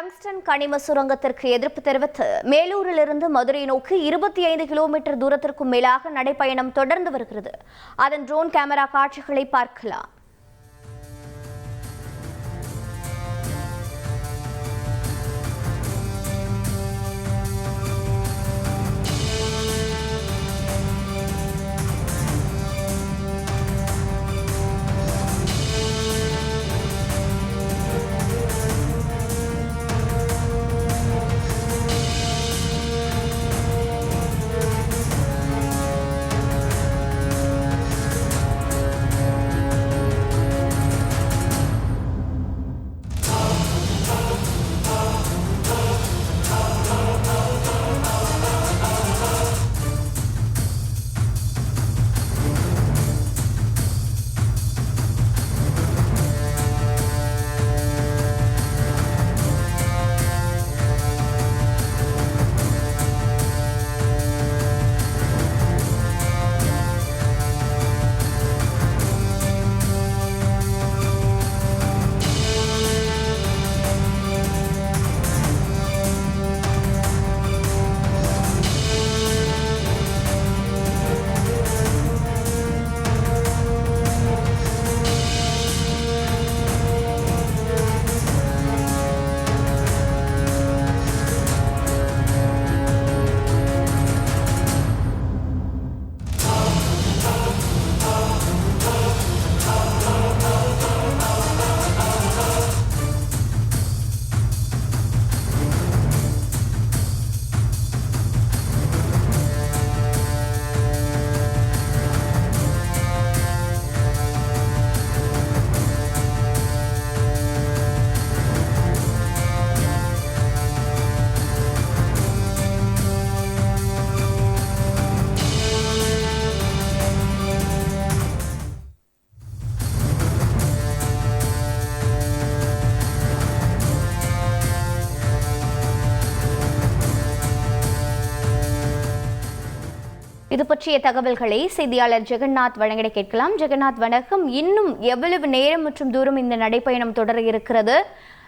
Tungsten கனிம சுரங்கத்திற்கு எதிர்ப்பு தெரிவித்து மேலூரிலிருந்து மதுரை நோக்கி 25 கிலோமீட்டர் தூரத்திற்கும் மேலாக நடைப்பயணம் தொடர்ந்து வருகிறது. அதன் ட்ரோன் கேமரா காட்சிகளை பார்க்கலாம். இது பற்றிய தகவல்களை செய்தியாளர் ஜெகநாத் வழங்கிட கேட்கலாம். ஜெகநாத், வணக்கம். இன்னும் எவ்வளவு நேரம் மற்றும் தூரம் இந்த நடைப்பயணம் தொடர இருக்கிறது?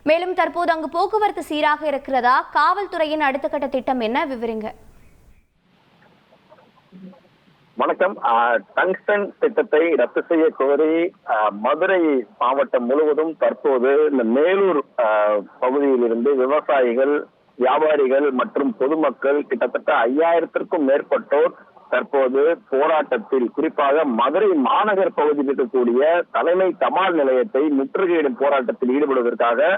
மேலும் தற்போது அங்கு போக்குவரத்து சீராக இருக்கிறதா? காவல்துறையின் அடுத்த கட்ட திட்டம் என்ன? விவரிங்க. வணக்கம். டங்ஸ்டன் திட்டத்தை ரத்து செய்ய கோரி மதுரை மாவட்டம் முழுவதும் தற்போது இந்த மேலூர் பகுதியில் இருந்து விவசாயிகள், வியாபாரிகள் மற்றும் பொதுமக்கள் கிட்டத்தட்ட 5000த்திற்கும் மேற்பட்டோர் தற்போது போராட்டத்தில், குறிப்பாக மதுரை மாநகர் பகுதியில் இருக்கக்கூடிய தலைமை தபால் நிலையத்தை முற்றுகையிடும் போராட்டத்தில் ஈடுபடுவதற்காக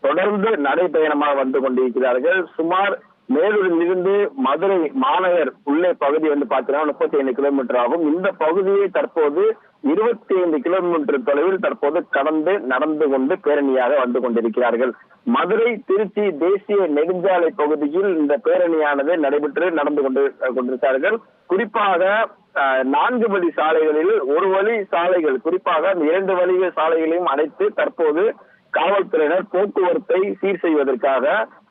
தொடர்ந்து நடைபயணமாக வந்து கொண்டிருக்கிறார்கள். சுமார் மேலூரில் இருந்து மதுரை மாநகர் உள்ளே பகுதி வந்து பார்த்தீங்கன்னா 35 கிலோமீட்டர் ஆகும். இந்த பகுதியை தற்போது 25 கிலோமீட்டர் தொலைவில் தற்போது கடந்து நடந்து கொண்டு பேரணியாக வந்து கொண்டிருக்கிறார்கள். மதுரை திருச்சி தேசிய நெடுஞ்சாலை பகுதியில் இந்த பேரணியானது நடந்து கொண்டிருக்கிறார்கள். குறிப்பாக 4 வழி சாலைகளில் ஒரு வழி சாலைகள், குறிப்பாக 2 வழி சாலைகளையும் அடைத்து தற்போது காவல்துறையினர் போக்குவரத்தை சீர் செய்வதற்காக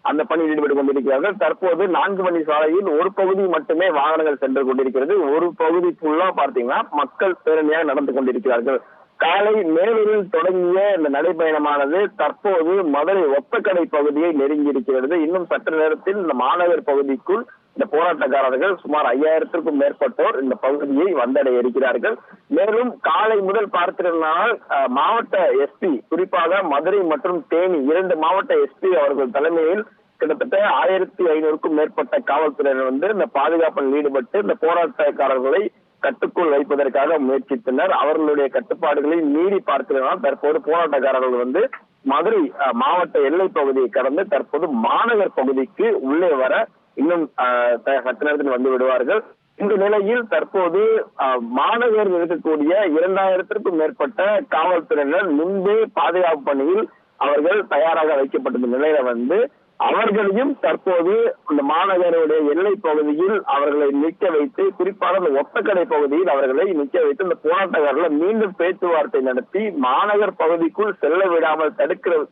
அந்த பணியில் ஈடுபட்டுக் கொண்டிருக்கிறார்கள். தற்போது 4 வழி சாலையில் ஒரு பகுதி மட்டுமே வாகனங்கள் சென்று கொண்டிருக்கிறது. ஒரு பகுதி ஃபுல்லா பார்த்தீங்கன்னா மக்கள் பேரணியாக நடந்து கொண்டிருக்கிறார்கள். காலை மேலூரில் தொடங்கிய இந்த நடைபயணமானது தற்போது மதுரை ஒத்தக்கடை பகுதியை நெருங்கி இருக்கிறது. இன்னும் சற்று நேரத்தில் இந்த மாநகர் பகுதிக்குள் இந்த போராட்டக்காரர்கள் சுமார் 5000த்திற்கும் மேற்பட்டோர் இந்த பகுதியை வந்தடைய இருக்கிறார்கள். மேலும் காலை முதல் பார்த்திருந்தால் மாவட்ட எஸ்பி, குறிப்பாக மதுரை மற்றும் தேனி 2 மாவட்ட எஸ்பி அவர்கள் தலைமையில் கிட்டத்தட்ட 1500க்கும் மேற்பட்ட காவல்துறையினர் வந்து இந்த பாதுகாப்பில் ஈடுபட்டு இந்த போராட்டக்காரர்களை கட்டுக்குள் வைப்பதற்காக முயற்சித்தனர். அவர்களுடைய கட்டுப்பாடுகளை மீறி பார்க்கிறதால் தற்போது போராட்டக்காரர்கள் வந்து மதுரை மாவட்ட எல்லை பகுதியை கடந்து தற்போது மாநகர் பகுதிக்கு உள்ளே வர இன்னும் சற்று நேரத்தில் வந்து விடுவார்கள். இந்த நிலையில் தற்போது மாநகரில் இருக்கக்கூடிய 2000த்திற்கும் மேற்பட்ட காவல்துறையினர் முன்பே பாதுகாப்பு பணியில் அவர்கள் தயாராக வைக்கப்பட்ட நிலையில வந்து அவர்களையும் தற்போது இந்த மாநகருடைய எல்லை பகுதியில் அவர்களை நிற்க வைத்து, குறிப்பாக இந்த ஒத்தக்கடை பகுதியில் அவர்களை நிற்க வைத்து இந்த போராட்டக்காரர்களை மீண்டும் பேச்சுவார்த்தை நடத்தி மாநகர் பகுதிக்குள் செல்ல விடாமல்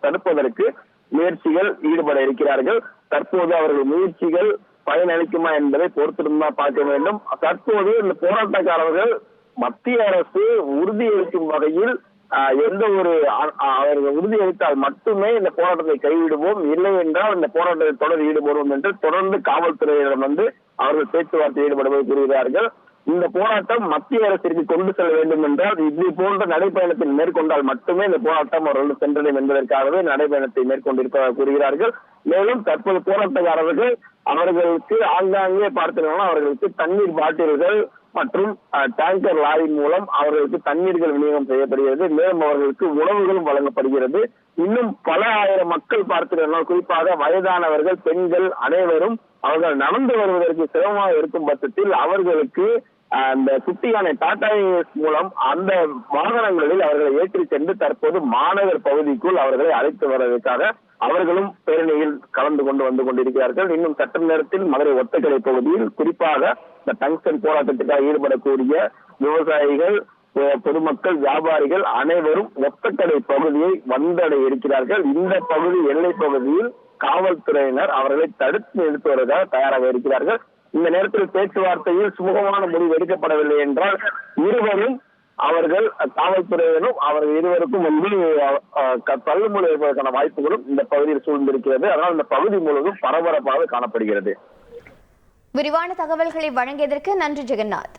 தடுப்பதற்கு முயற்சிகள் ஈடுபட இருக்கிறார்கள். தற்போது அவர்கள் முயற்சிகள் பயனளிக்குமா என்பதை பொறுத்திருந்தான் பார்க்க வேண்டும். தற்போது இந்த போராட்டக்காரர்கள் மத்திய அரசு உறுதியளிக்கும் வகையில் எந்த ஒரு அவர்கள் உறுதியளித்தால் மட்டுமே இந்த போராட்டத்தை கைவிடுவோம், இல்லை என்றால் இந்த போராட்டத்தை தொடர் ஈடுபடுவோம் என்று தொடர்ந்து காவல்துறையிடம் அவர்கள் பேச்சுவார்த்தை ஈடுபடுவதை கூறுகிறார்கள். இந்த போராட்டம் மத்திய அரசிற்கு கொண்டு செல்ல வேண்டும் என்றால் இது போன்ற நடைபயணத்தை மேற்கொண்டால் மட்டுமே இந்த போராட்டம் அவர்கள் சென்றடையும் என்பதற்காகவே நடைபயணத்தை மேற்கொண்டிருப்பதாக கூறுகிறார்கள். மேலும் தற்போது போராட்டக்காரர்கள் அவர்களுக்கு ஆங்காங்கே பார்த்தீங்கன்னா அவர்களுக்கு தண்ணீர் பாட்டில்கள் மற்றும் டேங்கர் லாரி மூலம் அவர்களுக்கு தண்ணீர்கள் விநியோகம் செய்யப்படுகிறது. மேலும் அவர்களுக்கு உணவுகளும் வழங்கப்படுகிறது. இன்னும் பல ஆயிரம் மக்கள் பார்த்தீங்கன்னா குறிப்பாக வயதானவர்கள், பெண்கள் அனைவரும் அவர்கள் நடந்து வருவதற்கு சிரமமாக இருக்கும் பட்சத்தில் அவர்களுக்கு அந்த குட்டி யானை டாடா மூலம் அந்த வாகனங்களில் அவர்களை ஏற்றி சென்று தற்போது மாநகர் பகுதிக்குள் அவர்களை அழைத்து வருவதற்காக அவர்களும் பேரணியில் கலந்து வந்து கொண்டிருக்கிறார்கள். இன்னும் சற்று நேரத்தில் மதுரை ஒத்தக்கடை பகுதியில் குறிப்பாக இந்த டங்ஸ்டன் போராட்டத்திற்காக ஈடுபடக்கூடிய விவசாயிகள், பொதுமக்கள், வியாபாரிகள் அனைவரும் ஒத்தக்கடை பகுதியை வந்தடைய இருக்கிறார்கள். இந்த பகுதி எல்லை பகுதியில் காவல்துறையினர் அவர்களை தடுத்து நிறுத்துவதற்காக தயாராக இருக்கிறார்கள். இந்த நேரத்தில் பேச்சுவார்த்தையில் சுமூகமான முடிவு எடுக்கப்படவில்லை என்றால் இருவரும் அவர்கள் காவல்துறையினரும் அவர்கள் இருவருக்கும் தள்ளுமுறை இருப்பதற்கான வாய்ப்புகளும் இந்த பகுதியில் சூழ்ந்திருக்கிறது. அதனால் இந்த பகுதி முழுவதும் பரபரப்பாக காணப்படுகிறது. விரிவான தகவல்களை வழங்கியதற்கு நன்றி ஜெகநாத்.